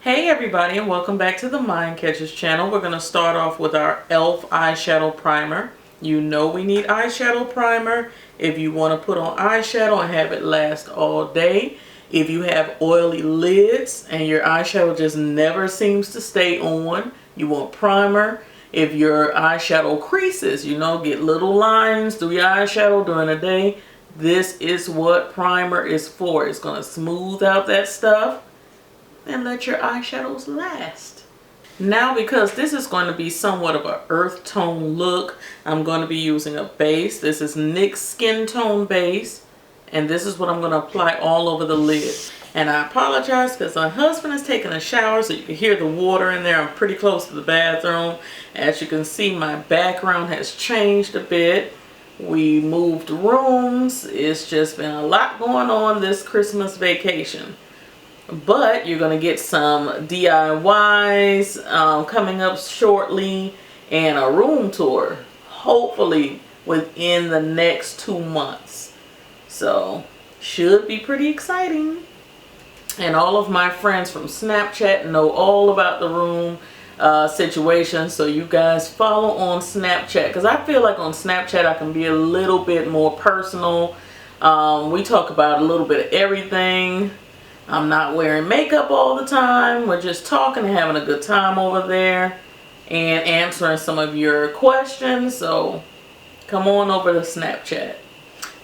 Hey everybody, and welcome back to the MindCatcher's channel. We're going to start off with our e.l.f. eyeshadow primer. You know we need eyeshadow primer if you want to put on eyeshadow and have it last all day. If you have oily lids and your eyeshadow just never seems to stay on, you want primer. If your eyeshadow creases, get little lines through your eyeshadow during the day, this is what primer is for. It's going to smooth out that stuff and let your eyeshadows last. Now, because this is going to be somewhat of an earth tone look, I'm going to be using a base. This is NYX Skin Tone Base, and this is what I'm going to apply all over the lid. And I apologize because my husband is taking a shower, so you can hear the water in there. I'm pretty close to the bathroom. As you can see, my background has changed a bit. We moved rooms. It's just been a lot going on this Christmas vacation. But you're going to get some DIYs coming up shortly and a room tour, hopefully within the next 2 months. So, should be pretty exciting. And all of my friends from Snapchat know all about the room situation. So you guys follow on Snapchat, because I feel like on Snapchat I can be a little bit more personal. We talk about a little bit of everything. I'm not wearing makeup all the time. We're just talking and having a good time over there and answering some of your questions. So come on over to Snapchat.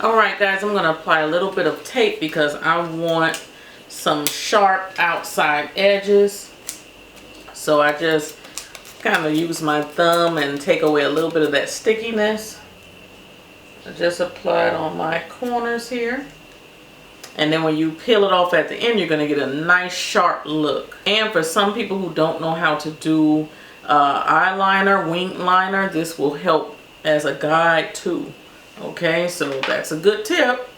Alright guys, I'm going to apply a little bit of tape because I want some sharp outside edges. So I just kind of use my thumb and take away a little bit of that stickiness. I just apply it on my corners here. And then when you peel it off at the end, you're going to get a nice sharp look. And for some people who don't know how to do eyeliner, wing liner, this will help as a guide too. Okay, so that's a good tip.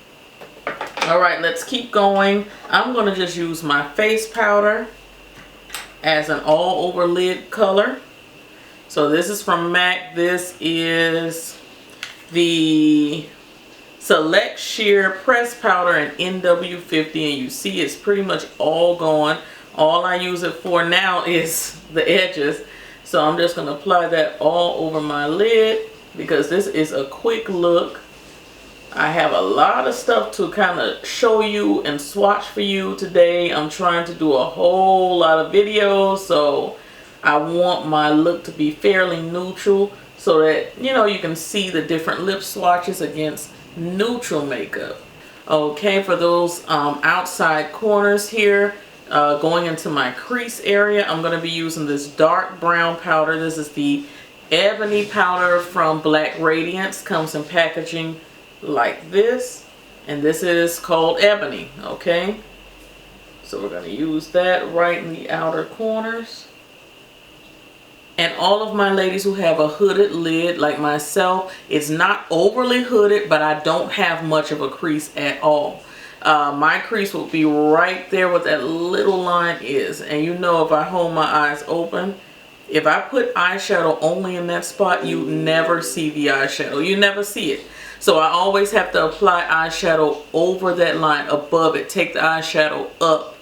Alright, let's keep going. I'm going to just use my face powder as an all over lid color. So this is from MAC. This is the Select Sheer Press Powder in NW50, and you see it's pretty much all gone. All I use it for now is the edges. So I'm just going to apply that all over my lid because this is a quick look. I have a lot of stuff to kind of show you and swatch for you today. I'm trying to do a whole lot of videos, so I want my look to be fairly neutral so that, you can see the different lip swatches against neutral makeup. Okay, for those outside corners here, going into my crease area, I'm going to be using this dark brown powder. This is the Ebony powder from Black Radiance. Comes in packaging like this, and this is called Ebony. Okay, so we're going to use that right in the outer corners. And all of my ladies who have a hooded lid like myself, it's not overly hooded, but I don't have much of a crease at all. My crease will be right there where that little line is. And if I hold my eyes open, if I put eyeshadow only in that spot, you never see the eyeshadow. You never see it. So I always have to apply eyeshadow over that line, above it. Take the eyeshadow up.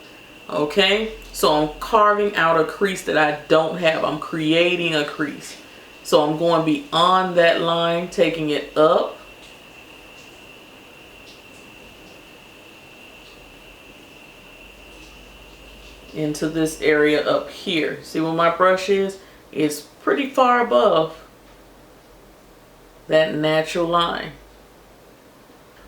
Okay, so I'm carving out a crease that I don't have. I'm creating a crease. So I'm going beyond that line, taking it up. Into this area up here. See where my brush is? It's pretty far above that natural line.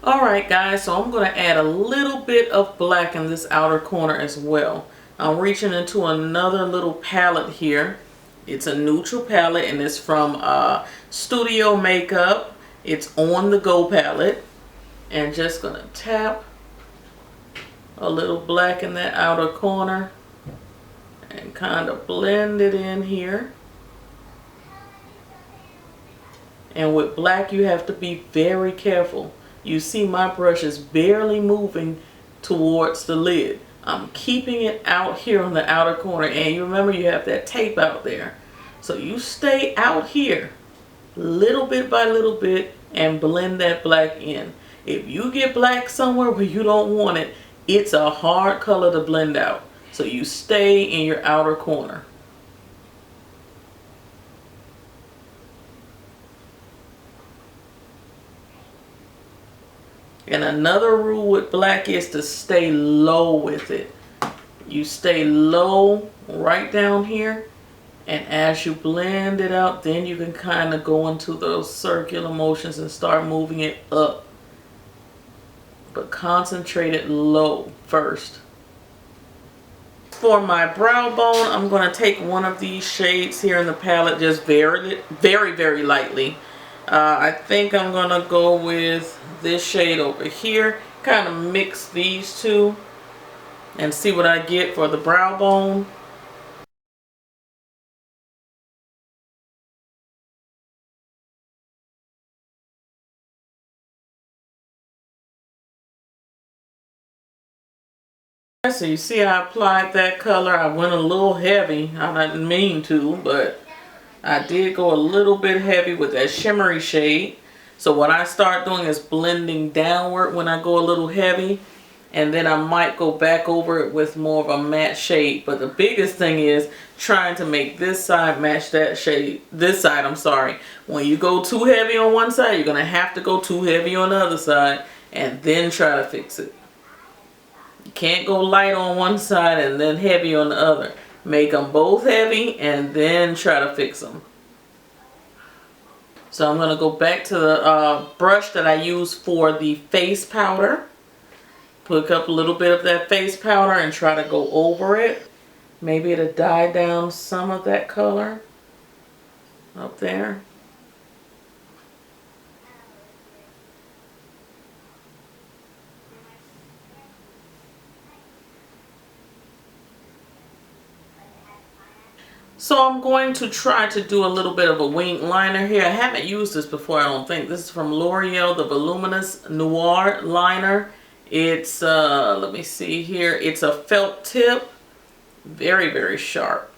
Alright guys, so I'm going to add a little bit of black in this outer corner as well. I'm reaching into another little palette here. It's a neutral palette, and it's from Studio Makeup. It's On The Go palette. And just going to tap a little black in that outer corner and kind of blend it in here. And with black, you have to be very careful. You see my brush is barely moving towards the lid. I'm keeping it out here on the outer corner. And you remember you have that tape out there. So you stay out here little bit by little bit and blend that black in. If you get black somewhere where you don't want it, it's a hard color to blend out. so you stay in your outer corner. And another rule with black is to stay low with it. You stay low right down here, and as you blend it out, then you can kind of go into those circular motions and start moving it up. But concentrate it low first. For my brow bone, I'm going to take one of these shades here in the palette, just very, very lightly. I think I'm going to go with this shade over here. Kind of mix these two and see what I get for the brow bone. So you see I applied that color. I went a little heavy. I didn't mean to, but I did go a little bit heavy with that shimmery shade. So what I start doing is blending downward when I go a little heavy. And then I might go back over it with more of a matte shade. But the biggest thing is trying to make this side match that shade. This side, I'm sorry. When you go too heavy on one side, you're going to have to go too heavy on the other side. And then try to fix it. You can't go light on one side and then heavy on the other. Make them both heavy and then try to fix them. So I'm going to go back to the brush that I used for the face powder. Pick up a little bit of that face powder and try to go over it. Maybe it'll dye down some of that color up there. So I'm going to try to do a little bit of a wing liner here. I haven't used this before, I don't think. This is from L'Oreal, the Voluminous Noir Liner. It's, let me see here. It's a felt tip. Very sharp.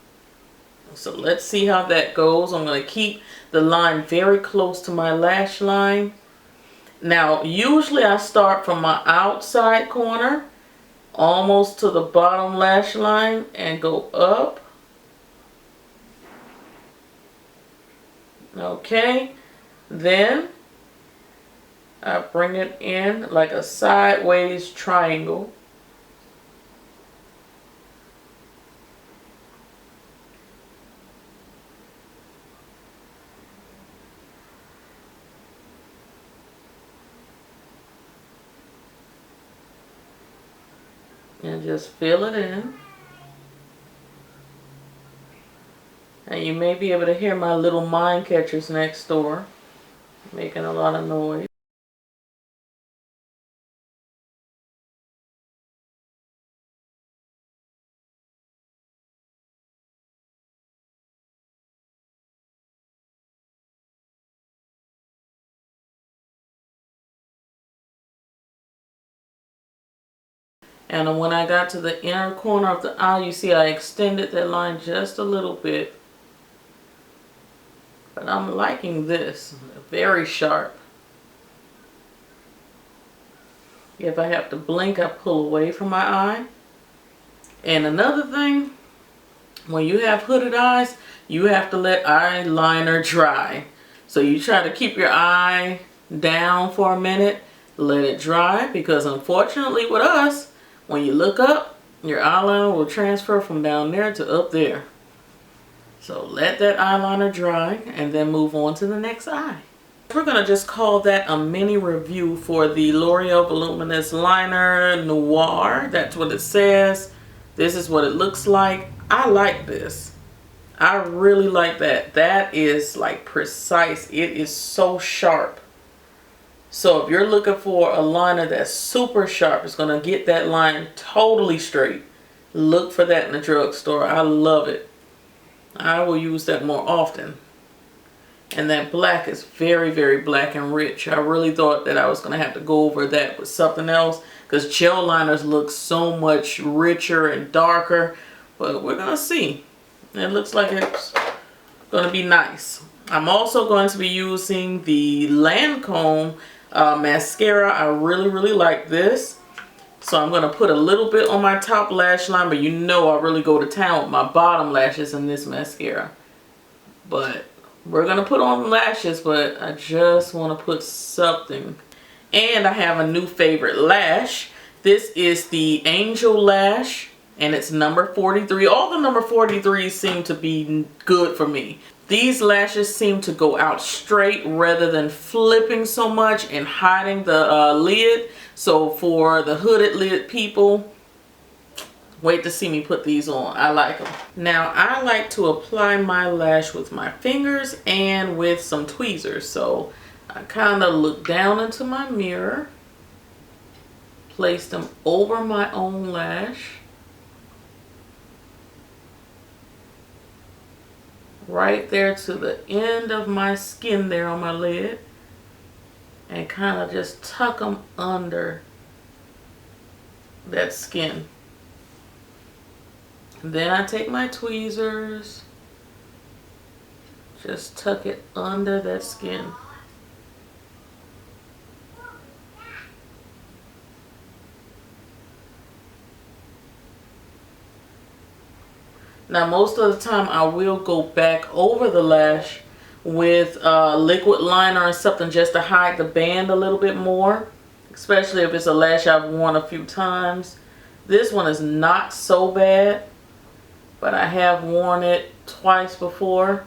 So let's see how that goes. I'm going to keep the line very close to my lash line. Now, usually I start from my outside corner, almost to the bottom lash line, and go up. Okay, then I bring it in like a sideways triangle. And just fill it in. And you may be able to hear my little mind catchers next door making a lot of noise. And when I got to the inner corner of the eye, you see I extended that line just a little bit. But I'm liking this. Very sharp. If I have to blink, I pull away from my eye. And another thing, when you have hooded eyes, you have to let eyeliner dry. So you try to keep your eye down for a minute, let it dry, because unfortunately with us, when you look up, your eyeliner will transfer from down there to up there. So let that eyeliner dry and then move on to the next eye. We're going to just call that a mini review for the L'Oreal Voluminous Liner Noir. That's what it says. This is what it looks like. I like this. I really like that. That is like precise. It is so sharp. So if you're looking for a liner that's super sharp, it's going to get that line totally straight. Look for that in the drugstore. I love it. I will use that more often. And that black is very black and rich. I really thought that I was going to have to go over that with something else, because gel liners look so much richer and darker. But we're going to see. It looks like it's going to be nice. I'm also going to be using the Lancome mascara. I really like this. So I'm going to put a little bit on my top lash line, but you know I really go to town with my bottom lashes in this mascara. But we're going to put on lashes, but I just want to put something. And I have a new favorite lash. This is the Angel Lash, and it's number 43. All the number 43s seem to be good for me. These lashes seem to go out straight rather than flipping so much and hiding the lid. So for the hooded lid people, wait to see me put these on. I like them. Now I like to apply my lash with my fingers and with some tweezers. So I kind of look down into my mirror, place them over my own lash, right there to the end of my skin there on my lid, and kind of just tuck them under that skin. Then I take my tweezers, just tuck it under that skin. Now most of the time I will go back over the lash with liquid liner or something just to hide the band a little bit more, especially if it's a lash I've worn a few times. This one is not so bad, but I have worn it twice before.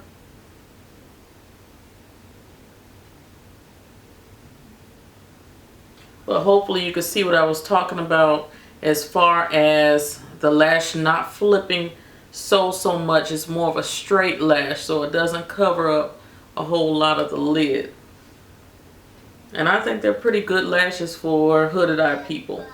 But hopefully you can see what I was talking about as far as the lash not flipping so much. It's more of a straight lash, so it doesn't cover up a whole lot of the lid. And I think they're pretty good lashes for hooded eye people.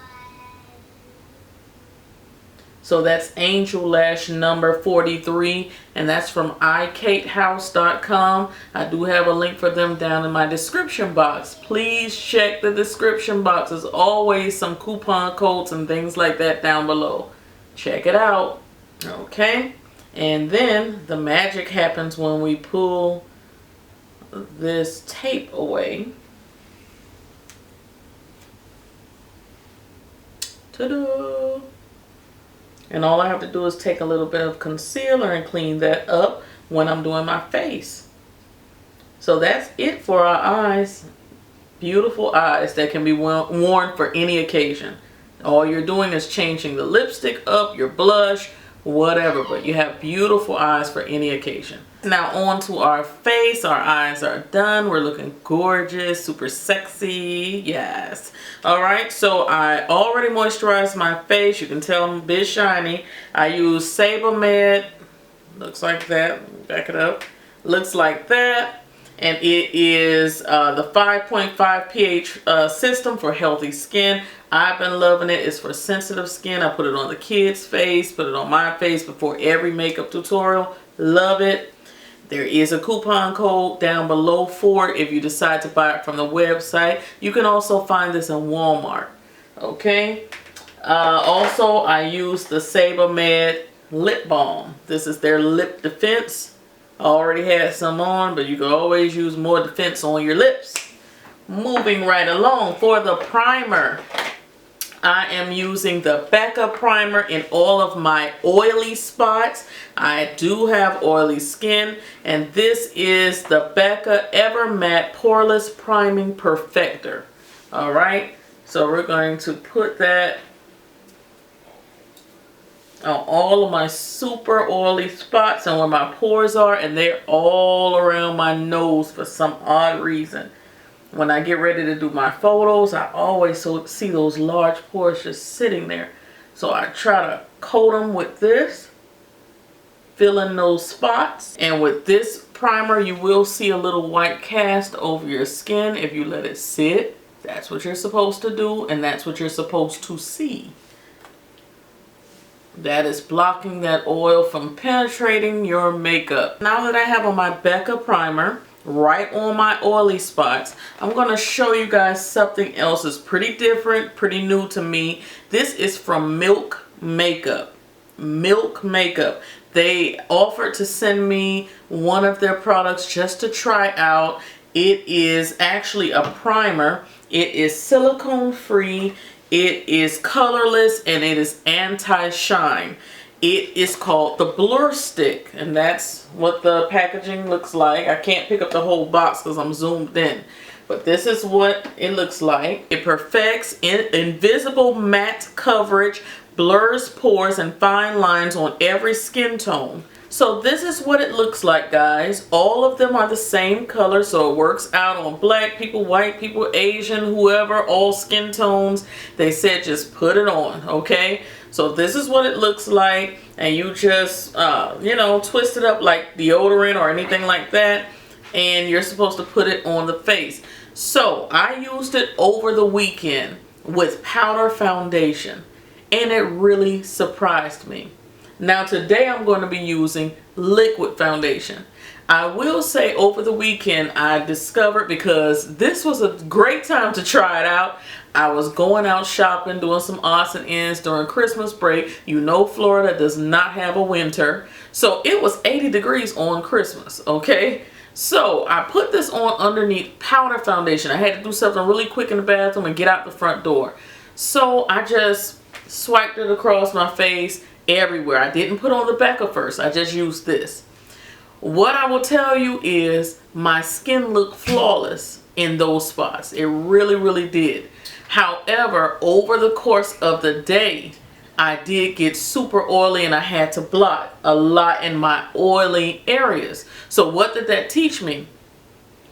So that's Angel Lash number 43, and that's from iCateHouse.com. I do have a link for them down in my description box. Please check the description box. There's always some coupon codes and things like that down below. Check it out. Okay, and then the magic happens when we pull this tape away. Ta-da! And all I have to do is take a little bit of concealer and clean that up when I'm doing my face. So that's it for our eyes. Beautiful eyes that can be worn for any occasion. All you're doing is changing the lipstick up, your blush, whatever, but you have beautiful eyes for any occasion. Now on to our face. Our eyes are done. We're looking gorgeous, super sexy. Yes. All right, so I already moisturized my face. You can tell I'm a bit shiny. I use CyberLink. Looks like that. Back it up. Looks like that. And it is the 5.5 pH system for healthy skin. I've been loving it. It's for sensitive skin. I put it on the kids' face, put it on my face before every makeup tutorial. Love it. There is a coupon code down below for it if you decide to buy it from the website. You can also find this in Walmart. Okay. Also, I use the CyberLink lip balm. This is their lip defense. I already had some on, but you can always use more defense on your lips. Moving right along, for the primer, I am using the Becca primer in all of my oily spots. I do have oily skin, and this is the Becca Ever Matte Poreless Priming Perfector. Alright, so we're going to put that on all of my super oily spots and where my pores are, and they're all around my nose for some odd reason. When I get ready to do my photos, I always see those large pores just sitting there. So I try to coat them with this, fill in those spots. And with this primer, you will see a little white cast over your skin if you let it sit. That's what you're supposed to do, and that's what you're supposed to see. That is blocking that oil from penetrating your makeup. Now that I have on my Becca primer right on my oily spots, I'm going to show you guys something else that's pretty different, pretty new to me. This is from Milk Makeup. Milk Makeup. They offered to send me one of their products just to try out. It is actually a primer. It is silicone free. It is colorless and it is anti-shine. It is called the Blur Stick, and that's what the packaging looks like. I can't pick up the whole box because I'm zoomed in, but this is what it looks like. It perfects invisible matte coverage, blurs pores and fine lines on every skin tone. So this is what it looks like, guys. All of them are the same color, so it works out on black people, white people, Asian, whoever, all skin tones. They said just put it on, okay? So this is what it looks like, and you just, you know, twist it up like deodorant or anything like that, and you're supposed to put it on the face. So I used it over the weekend with powder foundation, and it really surprised me. Now today I'm going to be using liquid foundation. I will say over the weekend I discovered, because this was a great time to try it out. I was going out shopping, doing some odds and ends during Christmas break. You know Florida does not have a winter. So it was 80 degrees on Christmas, okay? So I put this on underneath powder foundation. I had to do something really quick in the bathroom and get out the front door. So I just swiped it across my face everywhere. I didn't put on the back of first. I just used this. What I will tell you is my skin looked flawless in those spots. It really, really did. However, over the course of the day, I did get super oily and I had to blot a lot in my oily areas. So what did that teach me?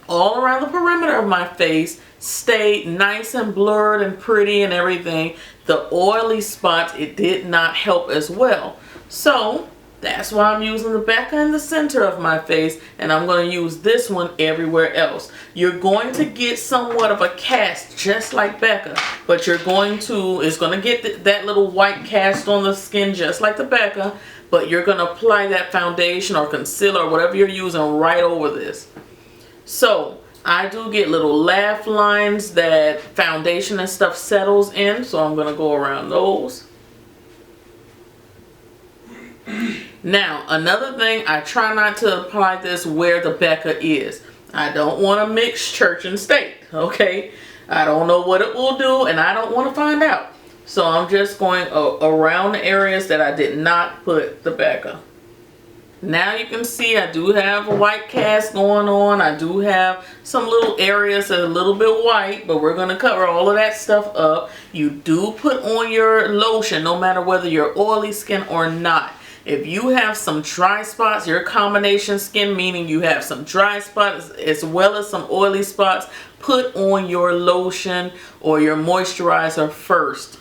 All around the perimeter of my face stayed nice and blurred and pretty and everything. The oily spots, it did not help as well. So that's why I'm using the back and the center of my face, and I'm going to use this one everywhere else. You're going to get somewhat of a cast just like Becca, but it's going to get that little white cast on the skin just like the Becca, but you're going to apply that foundation or concealer or whatever you're using right over this. So I do get little laugh lines that foundation and stuff settles in, so I'm going to go around those. Now, another thing, I try not to apply this where the Becca is. I don't want to mix church and state, okay? I don't know what it will do, and I don't want to find out. So I'm just going around the areas that I did not put the Becca. Now you can see I do have a white cast going on. I do have some little areas that are a little bit white, but we're going to cover all of that stuff up. You do put on your lotion no matter whether you're oily skin or not. If you have some dry spots, your combination skin, meaning you have some dry spots as well as some oily spots, put on your lotion or your moisturizer first.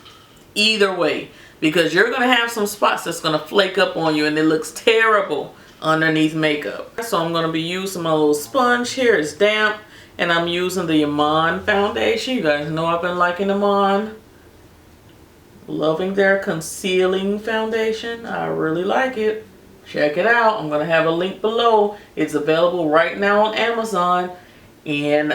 Either way, because you're going to have some spots that's going to flake up on you and it looks terrible underneath makeup. So I'm going to be using my little sponge here. It's damp, and I'm using the Iman foundation. You guys know I've been liking Iman. Loving their concealing foundation. I really like it. Check it out. I'm going to have a link below. It's available right now on Amazon. In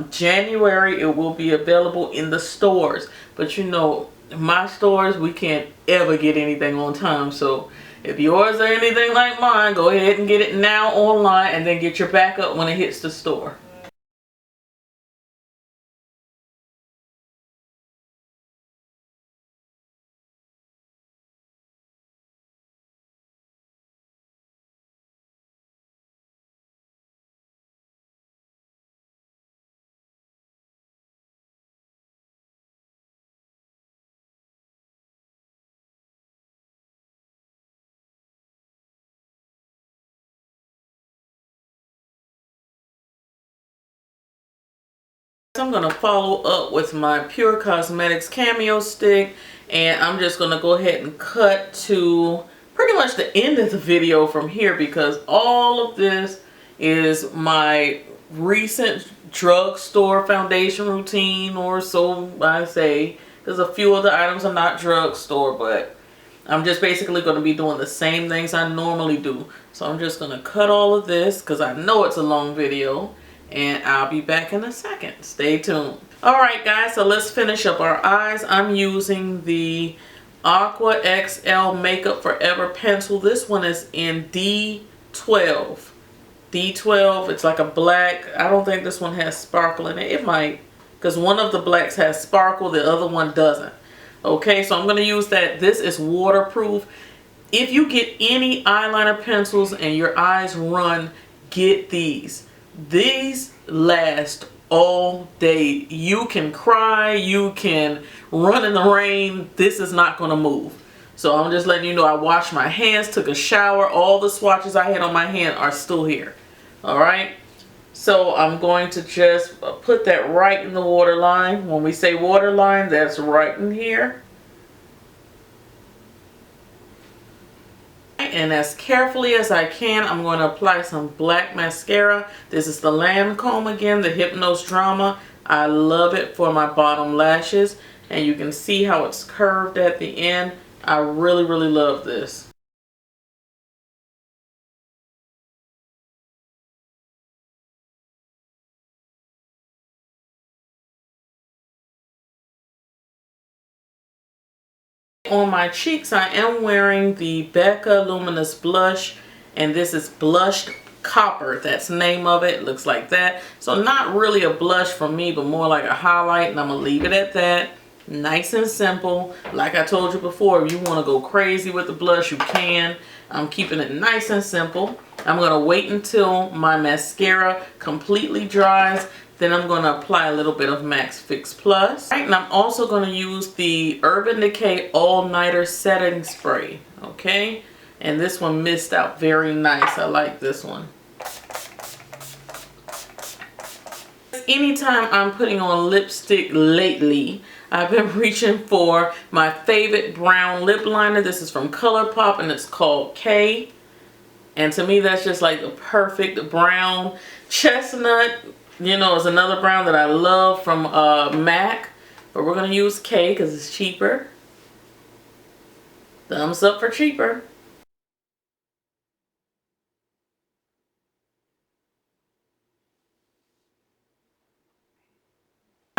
January, it will be available in the stores. But you know, in my stores, we can't ever get anything on time. So if yours are anything like mine, go ahead and get it now online and then get your backup when it hits the store. I'm going to follow up with my Pure Cosmetics Cameo Stick, and I'm just going to go ahead and cut to pretty much the end of the video from here, because all of this is my recent drugstore foundation routine, or so I say. There's a few other items are not drugstore, but I'm just basically going to be doing the same things I normally do. So I'm just going to cut all of this because I know it's a long video. And I'll be back in a second. Stay tuned. Alright guys, so let's finish up our eyes. I'm using the Aqua XL Makeup Forever pencil. This one is in D12. D12, it's like a black. I don't think this one has sparkle in it. It might. because one of the blacks has sparkle, the other one doesn't. Okay, so I'm going to use that. This is waterproof. If you get any eyeliner pencils and your eyes run, get these. These last all day. You can cry, you can run in the rain. This is not going to move. So I'm just letting you know I washed my hands, took a shower. All the swatches I had on my hand are still here. Alright. So I'm going to just put that right in the waterline. When we say waterline, that's right in here. And as carefully as I can, I'm going to apply some black mascara. This is the Lancome again, the Hypnose Drama. I love it for my bottom lashes. And you can see how it's curved at the end. I really, really love this. On my cheeks, I am wearing the Becca Luminous Blush, and this is Blushed Copper. That's the name of it. It looks like that. So not really a blush for me, but more like a highlight, and I'm going to leave it at that. Nice and simple. Like I told you before, if you want to go crazy with the blush, you can. I'm keeping it nice and simple. I'm going to wait until my mascara completely dries. Then I'm going to apply a little bit of Max Fix Plus. Right, and I'm also going to use the Urban Decay All Nighter Setting Spray. Okay? And this one missed out very nice. I like this one. Anytime I'm putting on lipstick lately, I've been reaching for my favorite brown lip liner. This is from ColourPop and it's called K. And to me, that's just like the perfect brown. Chestnut, you know, is another brown that I love from MAC. But we're going to use K because it's cheaper. Thumbs up for cheaper.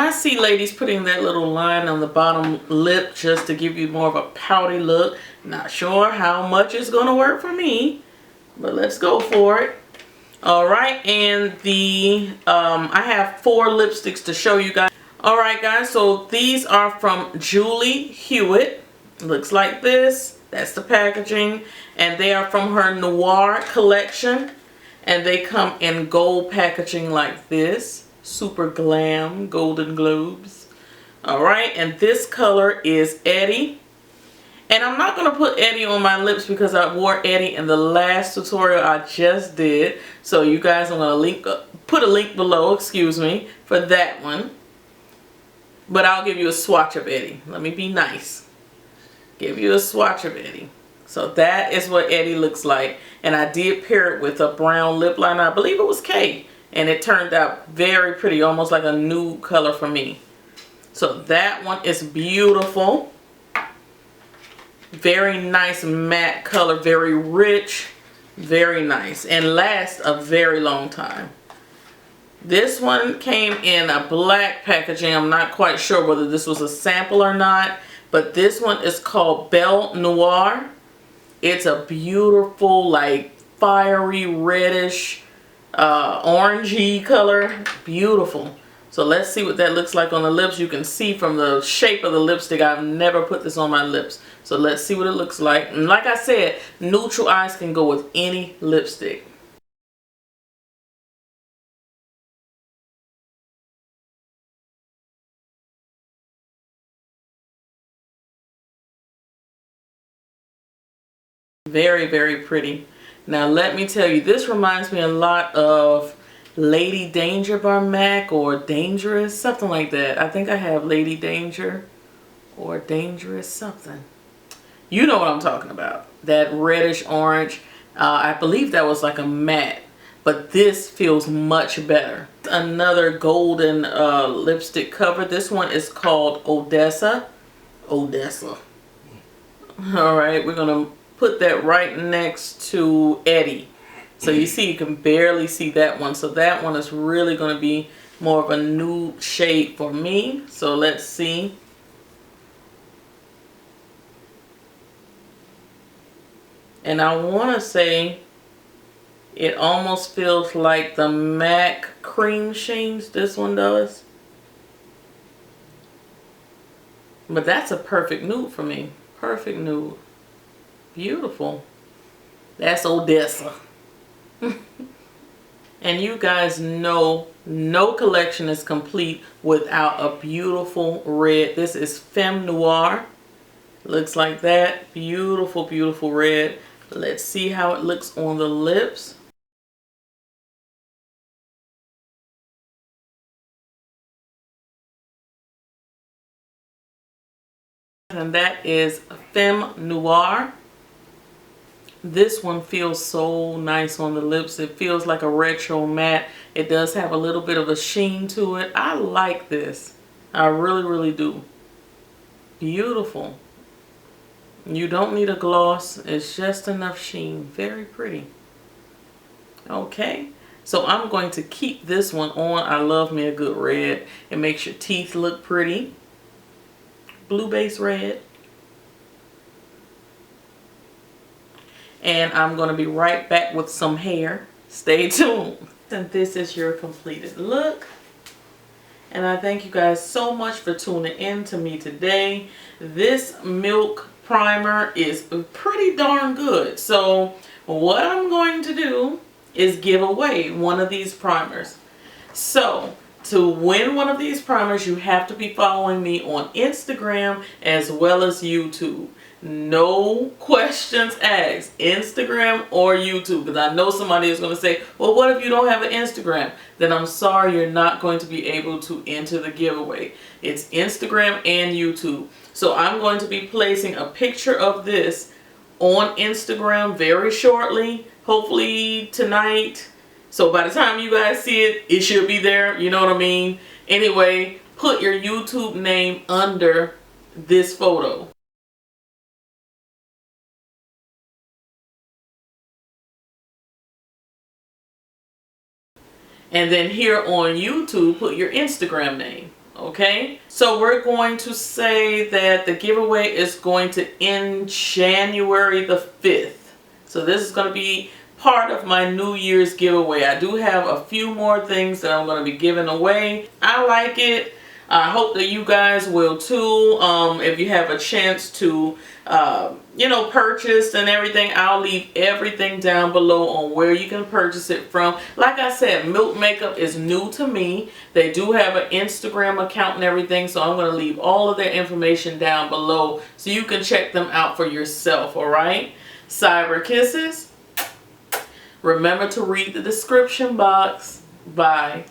I see ladies putting that little line on the bottom lip just to give you more of a pouty look. Not sure how much it's going to work for me, but let's go for it. Alright, and I have 4 lipsticks to show you guys. Alright guys, so these are from Julie Hewitt. Looks like this. That's the packaging. And they are from her Noir collection. And they come in gold packaging like this. Super glam, Golden Globes. Alright, and this color is Eddie. And I'm not going to put Eddie on my lips because I wore Eddie in the last tutorial I just did. So you guys, I'm going to put a link below, excuse me, for that one. But I'll give you a swatch of Eddie. Let me be nice. Give you a swatch of Eddie. So that is what Eddie looks like. And I did pair it with a brown lip liner. I believe it was K. And it turned out very pretty, almost like a nude color for me. So that one is beautiful. Very nice matte color, very rich, very nice, and lasts a very long time. This one came in a black packaging. I'm not quite sure whether this was a sample or not, but this one is called Belle Noir. It's a beautiful, like, fiery, reddish, orangey color. Beautiful. So let's see what that looks like on the lips. You can see from the shape of the lipstick, I've never put this on my lips. So let's see what it looks like. And like I said, neutral eyes can go with any lipstick. Very, very pretty. Now let me tell you, this reminds me a lot of Lady Danger by MAC, or Dangerous, something like that. I think I have Lady Danger or Dangerous something. You know what I'm talking about. That reddish orange. I believe that was like a matte, but this feels much better. Another golden lipstick cover. This one is called Odessa. Odessa. Alright, we're going to put that right next to Eddie. So you see, you can barely see that one. So that one is really going to be more of a nude shade for me. So let's see. And I want to say it almost feels like the MAC Cream Sheens. This one does. But that's a perfect nude for me. Perfect nude. Beautiful. That's Odessa. And you guys know no collection is complete without a beautiful red. This is Femme Noir. Looks like that. Beautiful, beautiful red. Let's see how it looks on the lips. And that is Femme Noir. This one feels so nice on the lips. It feels like a retro matte. It does have a little bit of a sheen to it. I like this. I really, really do. Beautiful. You don't need a gloss. It's just enough sheen. Very pretty. Okay. So I'm going to keep this one on. I love me a good red. It makes your teeth look pretty. Blue base red. And I'm going to be right back with some hair. Stay tuned. And this is your completed look. And I thank you guys so much for tuning in to me today. This Milk primer is pretty darn good. So what I'm going to do is give away one of these primers. So to win one of these primers, you have to be following me on Instagram as well as YouTube. No questions asked, Instagram or YouTube, because I know somebody is going to say, well, what if you don't have an Instagram? Then I'm sorry, you're not going to be able to enter the giveaway. It's Instagram and YouTube. So I'm going to be placing a picture of this on Instagram very shortly, hopefully tonight. So by the time you guys see it, it should be there. You know what I mean? Anyway, put your YouTube name under this photo. And then here on YouTube, put your Instagram name. Okay? So we're going to say that the giveaway is going to end January the 5th. So this is going to be part of my New Year's giveaway. I do have a few more things that I'm going to be giving away. I like it. I hope that you guys will too. If you have a chance to, you know, purchase and everything, I'll leave everything down below on where you can purchase it from. Like I said, Milk Makeup is new to me. They do have an Instagram account and everything, so I'm going to leave all of their information down below so you can check them out for yourself, alright? Cyber kisses. Remember to read the description box. Bye.